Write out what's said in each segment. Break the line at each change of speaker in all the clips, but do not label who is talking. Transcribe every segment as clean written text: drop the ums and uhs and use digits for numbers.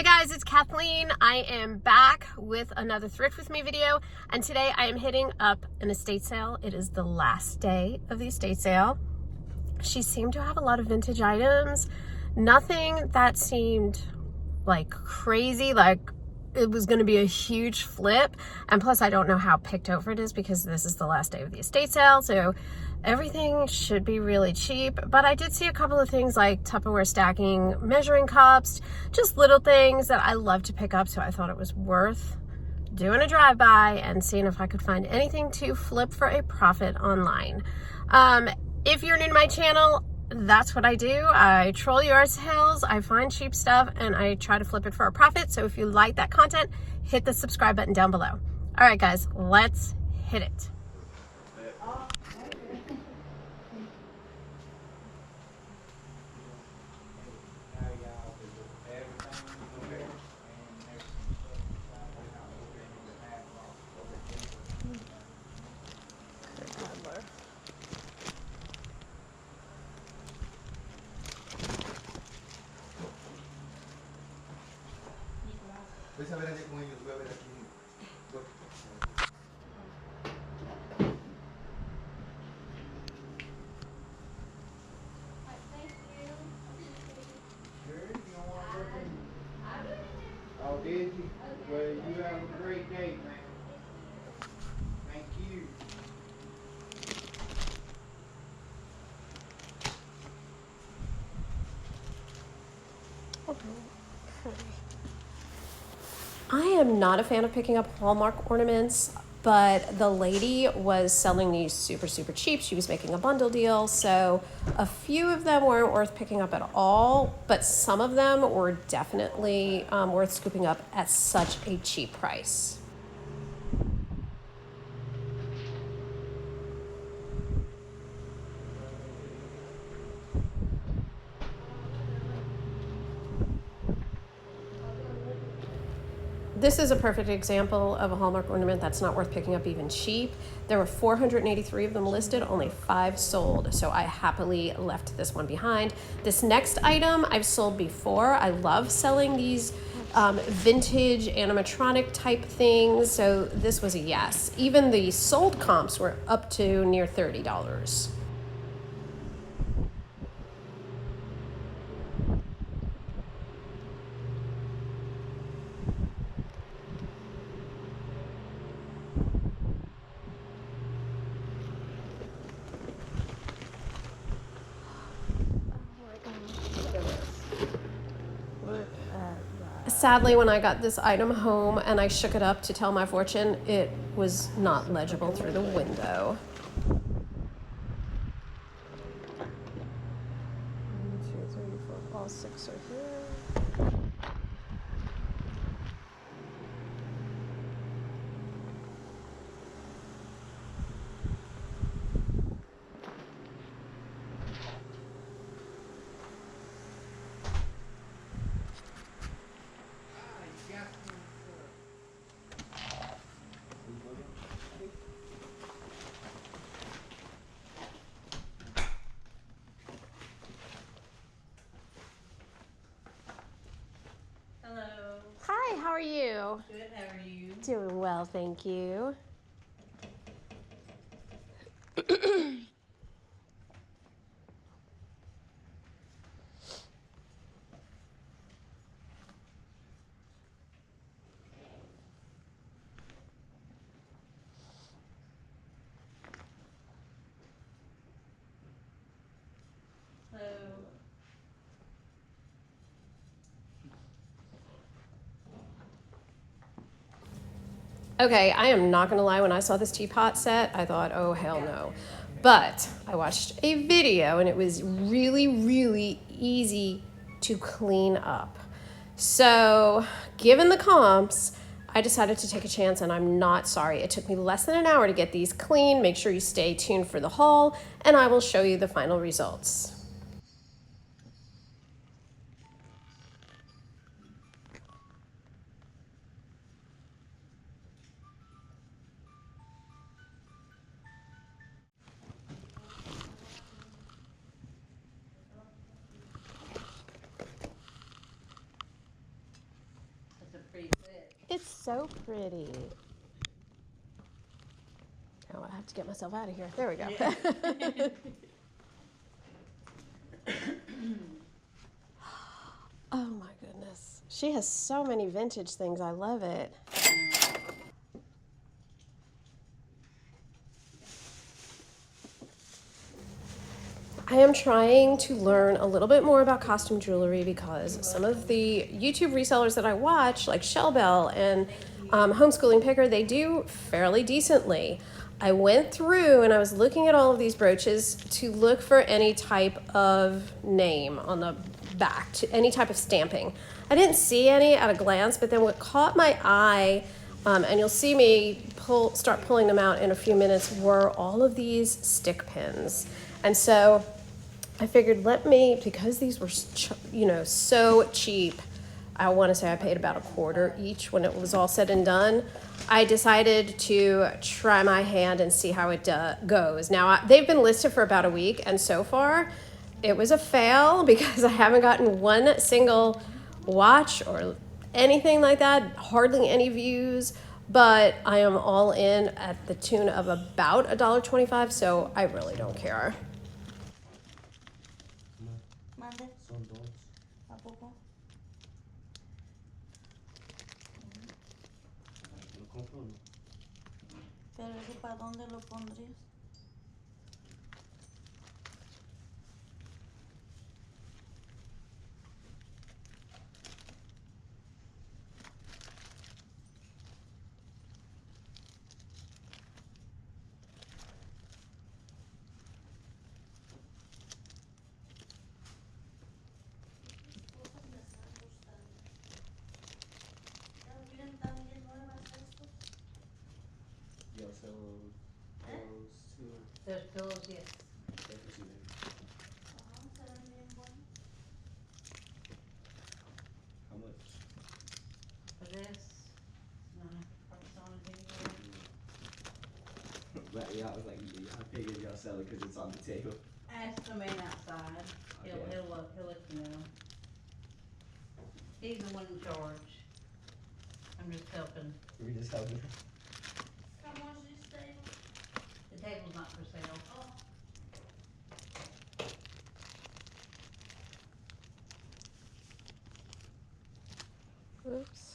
Hey guys, it's Kathleen. I am back with another Thrift With Me video, and today I am hitting up an estate sale. It is the last day of the estate sale. She seemed to have a lot of vintage items, nothing that seemed like crazy, like it was going to be a huge flip. And plus I don't know how picked over it is because this is the last day of the estate sale, so everything should be really cheap. But I did see a couple of things like Tupperware stacking, measuring cups, just little things that I love to pick up, so I thought it was worth doing a drive-by and seeing if I could find anything to flip for a profit online. If you're new to my channel, that's what I do. I troll yard sales, I find cheap stuff, and I try to flip it for a profit. So if you like that content, hit the subscribe button down below. All right, guys, let's hit it.
Deixa eu ver aqui com eles, vou ver aqui. Oh, did you? Well, you have a great day, man. Thank you.
I am not a fan of picking up Hallmark ornaments, but the lady was selling these super cheap. She was making a bundle deal, so a few of them weren't worth picking up at all, but some of them were definitely worth scooping up at such a cheap price. This is a perfect example of a Hallmark ornament that's not worth picking up even cheap. There were 483 of them listed, only 5 sold, so I happily left this one behind. This next item I've sold before. I love selling these vintage animatronic type things, so this was a yes. Even the sold comps were up to near $30. Sadly, when I got this item home and I shook it up to tell my fortune, it was not legible through the window. 1, 2, 3, 4, all 6 are here. Hi, how are you?
Good, how are you?
Doing well, thank you.
Hello.
Okay, I am not gonna lie, when I saw this teapot set, I thought, oh hell no. But I watched a video and it was really easy to clean up. So given the comps, I decided to take a chance, and I'm not sorry. It took me less than an hour to get these clean. Make sure you stay tuned for the haul, and I will show you the final results. so pretty. Now I have to get myself out of here. There we go.
Yeah.
Oh my goodness. She has so many vintage things. I love it. I am trying to learn a little bit more about costume jewelry because some of the YouTube resellers that I watch, like Shell Bell and Homeschooling Picker, they do fairly decently. I went through and I was looking at all of these brooches to look for any type of name on the back, to any type of stamping. I didn't see any at a glance, but then what caught my eye, and you'll see me start pulling them out in a few minutes, were all of these stick pins. And so I figured because these were, so cheap, I want to say I paid about a quarter each when it was all said and done. I decided to try my hand and see how it goes. Now, they've been listed for about a week, and so far, it was a fail because I haven't gotten one single watch or anything like that, hardly any views, but I am all in at the tune of about $1.25, so I really don't care.
Mande.
Son dos.
¿A poco?
¿Lo compro o no?
Pero eso, ¿para dónde lo pondrías?
You also those two.
There's pillows, yes.
Thank you, man. How much?
For this, it's on a video.
But yeah, I was like, I figured y'all sell it because it's on the table.
Ask the man outside. He'll
Okay.
let you know. He's the one in charge. I'm just helping.
We're just helping.
How much is this table? The table's not for sale. Oh.
Oops.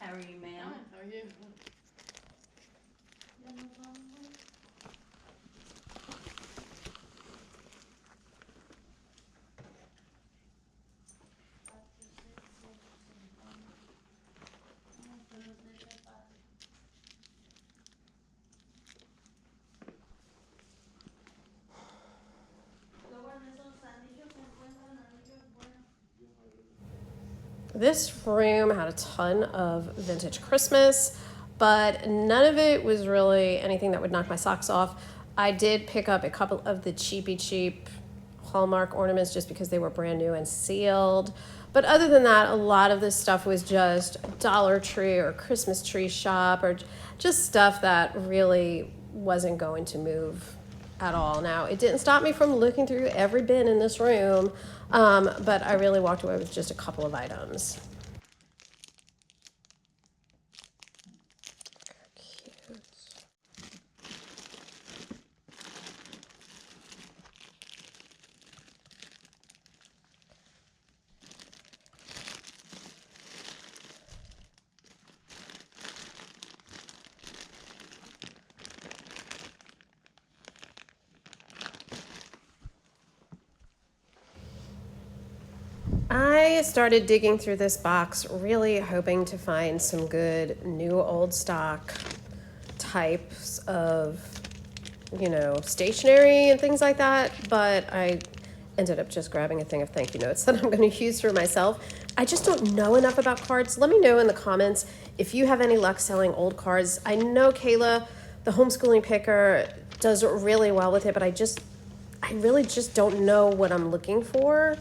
How are you, ma'am?
How are you?
This room had a ton of vintage Christmas, but none of it was really anything that would knock my socks off. I did pick up a couple of the cheap Hallmark ornaments just because they were brand new and sealed. But other than that, a lot of this stuff was just Dollar Tree or Christmas tree shop or just stuff that really wasn't going to move at all. Now, it didn't stop me from looking through every bin in this room, but I really walked away with just a couple of items. Cute. I started digging through this box really hoping to find some good new old stock types of, stationery and things like that, but I ended up just grabbing a thing of thank you notes that I'm going to use for myself. I just don't know enough about cards. Let me know in the comments if you have any luck selling old cards. I know Kayla, the homeschooling picker, does really well with it, but I really just don't know what I'm looking for.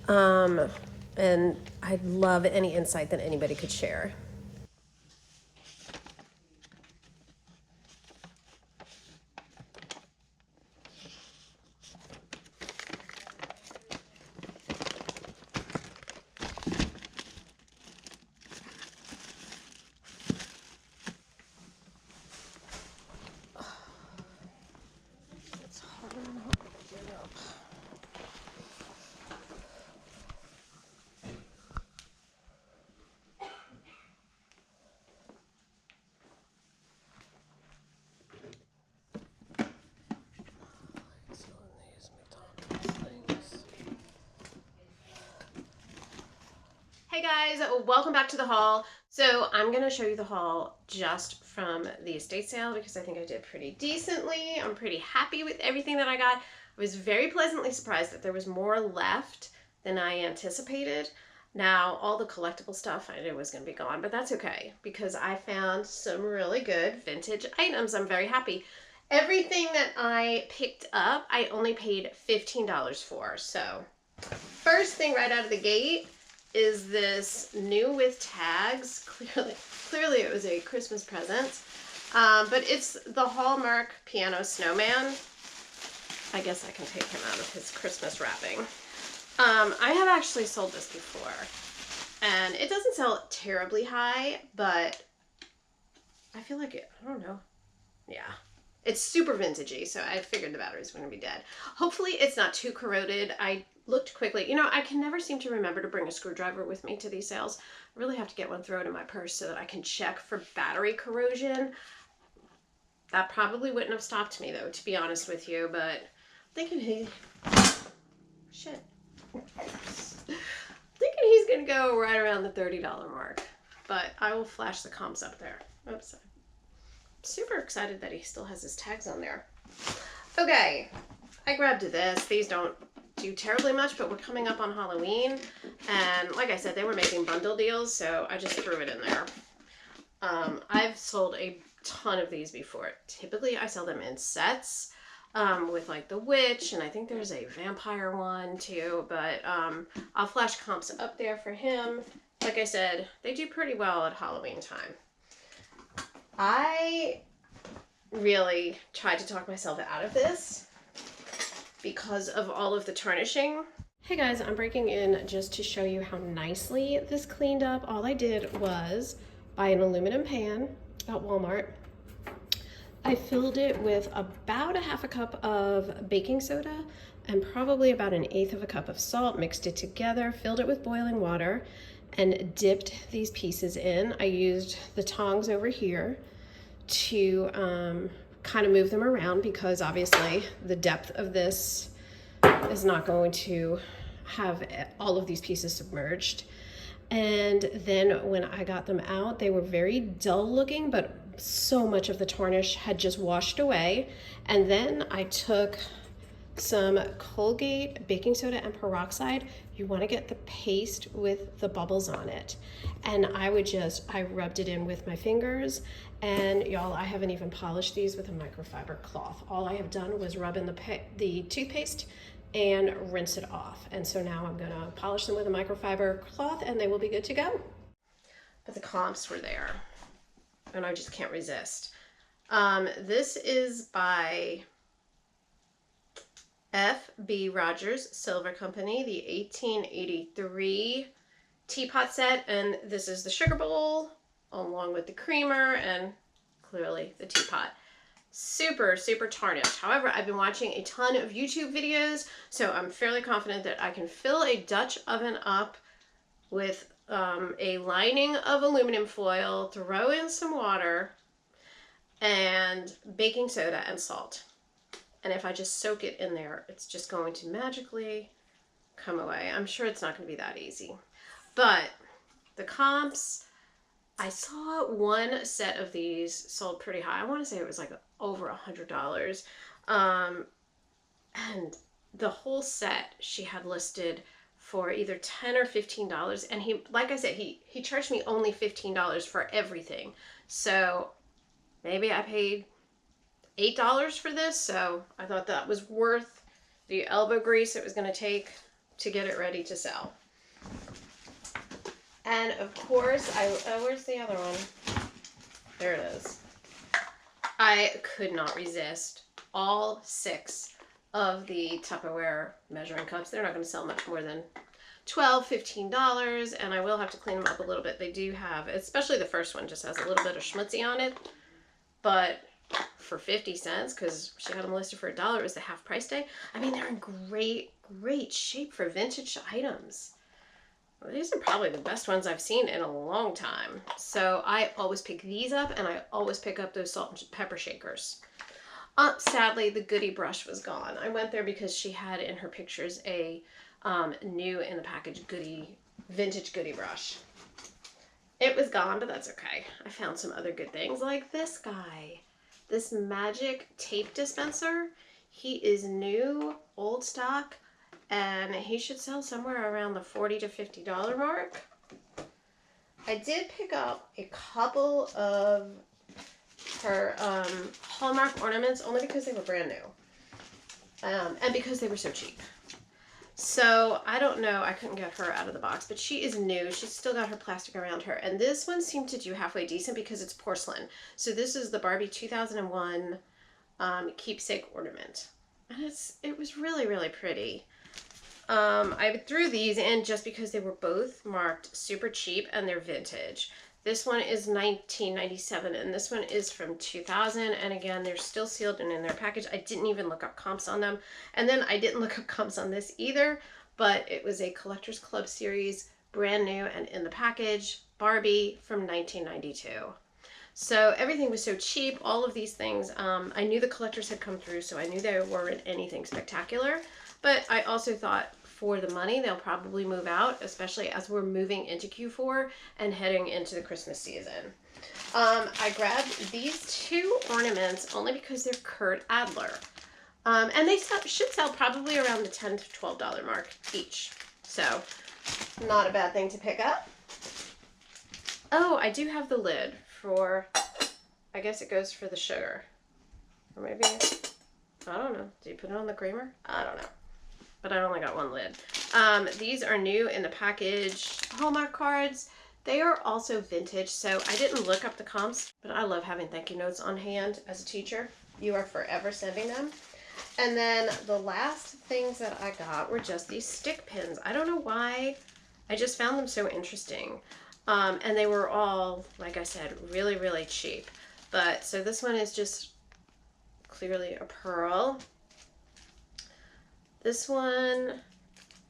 And I'd love any insight that anybody could share. Hey guys, welcome back to the haul. So I'm going to show you the haul just from the estate sale because I think I did pretty decently. I'm pretty happy with everything that I got. I was very pleasantly surprised that there was more left than I anticipated. Now, all the collectible stuff I knew was going to be gone, but that's okay because I found some really good vintage items. I'm very happy. Everything that I picked up, I only paid $15 for. So first thing right out of the gate is this new with tags. Clearly it was a Christmas present. But it's the Hallmark piano snowman. I guess I can take him out of his Christmas wrapping. I have actually sold this before. And it doesn't sell terribly high, but I feel like it, I don't know. Yeah. It's super vintagey, so I figured the batteries were going to be dead. Hopefully it's not too corroded. I looked quickly. You know, I can never seem to remember to bring a screwdriver with me to these sales. I really have to get one thrown in my purse so that I can check for battery corrosion. That probably wouldn't have stopped me, though, to be honest with you, but thinking he's going to go right around the $30 mark. But I will flash the comps up there. Oops. Super excited that he still has his tags on there. Okay, I grabbed this. These don't do terribly much, but we're coming up on Halloween. And like I said, they were making bundle deals, so I just threw it in there. I've sold a ton of these before. Typically, I sell them in sets with like the witch, and I think there's a vampire one too, but I'll flash comps up there for him. Like I said, they do pretty well at Halloween time. I really tried to talk myself out of this because of all of the tarnishing. Hey guys, I'm breaking in just to show you how nicely this cleaned up. All I did was buy an aluminum pan at Walmart. I filled it with about a half a cup of baking soda and probably about 1/8 of a cup of salt, mixed it together, filled it with boiling water, and dipped these pieces in. I used the tongs over here to kind of move them around because obviously the depth of this is not going to have all of these pieces submerged. And then when I got them out, they were very dull looking, but so much of the tarnish had just washed away. And then I took some Colgate baking soda and peroxide. You want to get the paste with the bubbles on it. And I rubbed it in with my fingers. And y'all, I haven't even polished these with a microfiber cloth. All I have done was rub in the toothpaste and rinse it off. And so now I'm gonna polish them with a microfiber cloth and they will be good to go. But the comps were there and I just can't resist. This is by F.B. Rogers Silver Company, the 1883 teapot set, and this is the sugar bowl along with the creamer and clearly the teapot. Super, super tarnished. However, I've been watching a ton of YouTube videos, so I'm fairly confident that I can fill a Dutch oven up with a lining of aluminum foil, throw in some water, and baking soda and salt. And if I just soak it in there, it's just going to magically come away. I'm sure it's not going to be that easy. But the comps, I saw one set of these sold pretty high. I want to say it was like over $100. And the whole set she had listed for either $10 or $15, and he, like I said, he charged me only $15 for everything. So maybe I paid $8 for this, so I thought that was worth the elbow grease it was going to take to get it ready to sell. And of course, where's the other one? There it is. I could not resist all 6 of the Tupperware measuring cups. They're not going to sell much more than $12, $15, and I will have to clean them up a little bit. They do have, especially the first one, just has a little bit of schmutzy on it, but for 50 cents, because she had them listed for $1, it was the half price day. I mean, they're in great shape for vintage items. Well, these are probably the best ones I've seen in a long time. So I always pick these up, and I always pick up those salt and pepper shakers. Sadly, the goodie brush was gone. I went there because she had in her pictures a new in the package vintage goodie brush. It was gone, but that's okay. I found some other good things, like this guy. This magic tape dispenser. He is new, old stock, and he should sell somewhere around the $40 to $50 mark. I did pick up a couple of her Hallmark ornaments only because they were brand new, and because they were so cheap. So I don't know, I couldn't get her out of the box, but she is new. She's still got her plastic around her, and this one seemed to do halfway decent because it's porcelain. So this is the Barbie 2001 keepsake ornament, and it was really pretty. I threw these in just because they were both marked super cheap and they're vintage. This one is $19.97 and this one is from 2000, and again, they're still sealed and in their package. I didn't even look up comps on them, and then I didn't look up comps on this either, but it was a Collectors Club series, brand new and in the package, Barbie from 1992. So everything was so cheap, all of these things. I knew the collectors had come through, so I knew they weren't anything spectacular, but I also thought for the money, they'll probably move out, especially as we're moving into Q4 and heading into the Christmas season. I grabbed these 2 ornaments only because they're Kurt Adler. And they should sell probably around the $10 to $12 mark each. So, not a bad thing to pick up. Oh, I do have the lid for, I guess it goes for the sugar. Or maybe, I don't know. Do you put it on the creamer? I don't know. But I only got 1 lid. These are new in the package Hallmark cards. They are also vintage, so I didn't look up the comps, but I love having thank you notes on hand as a teacher. You are forever sending them. And then the last things that I got were just these stick pins. I don't know why, I just found them so interesting. And they were all, like I said, really cheap. But, so this one is just clearly a pearl. This one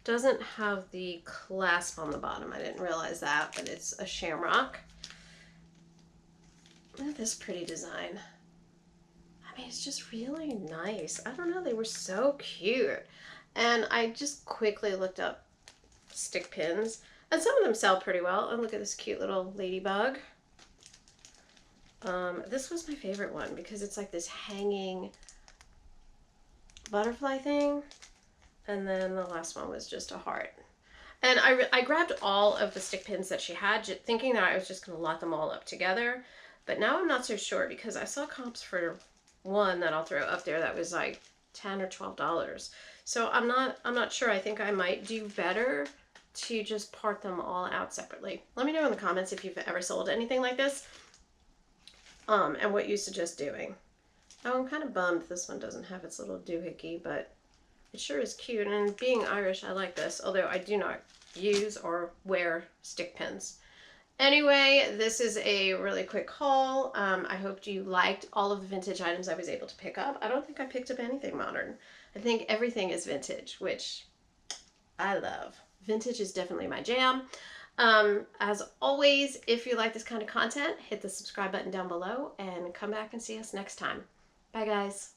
doesn't have the clasp on the bottom. I didn't realize that, but it's a shamrock. Look at this pretty design. I mean, it's just really nice. I don't know, they were so cute. And I just quickly looked up stick pins, and some of them sell pretty well. And look at this cute little ladybug. This was my favorite one because it's like this hanging butterfly thing. And then the last one was just a heart. And I grabbed all of the stick pins that she had, thinking that I was just going to lot them all up together. But now I'm not so sure because I saw comps for one that I'll throw up there that was like $10 or $12. So I'm not sure. I think I might do better to just part them all out separately. Let me know in the comments if you've ever sold anything like this, and what you suggest doing. Oh, I'm kind of bummed this one doesn't have its little doohickey, but it sure is cute, and being Irish, I like this, although I do not use or wear stick pins. Anyway, this is a really quick haul. I hope you liked all of the vintage items I was able to pick up. I don't think I picked up anything modern. I think everything is vintage, which I love. Vintage is definitely my jam. As always, if you like this kind of content, hit the subscribe button down below and come back and see us next time. Bye, guys.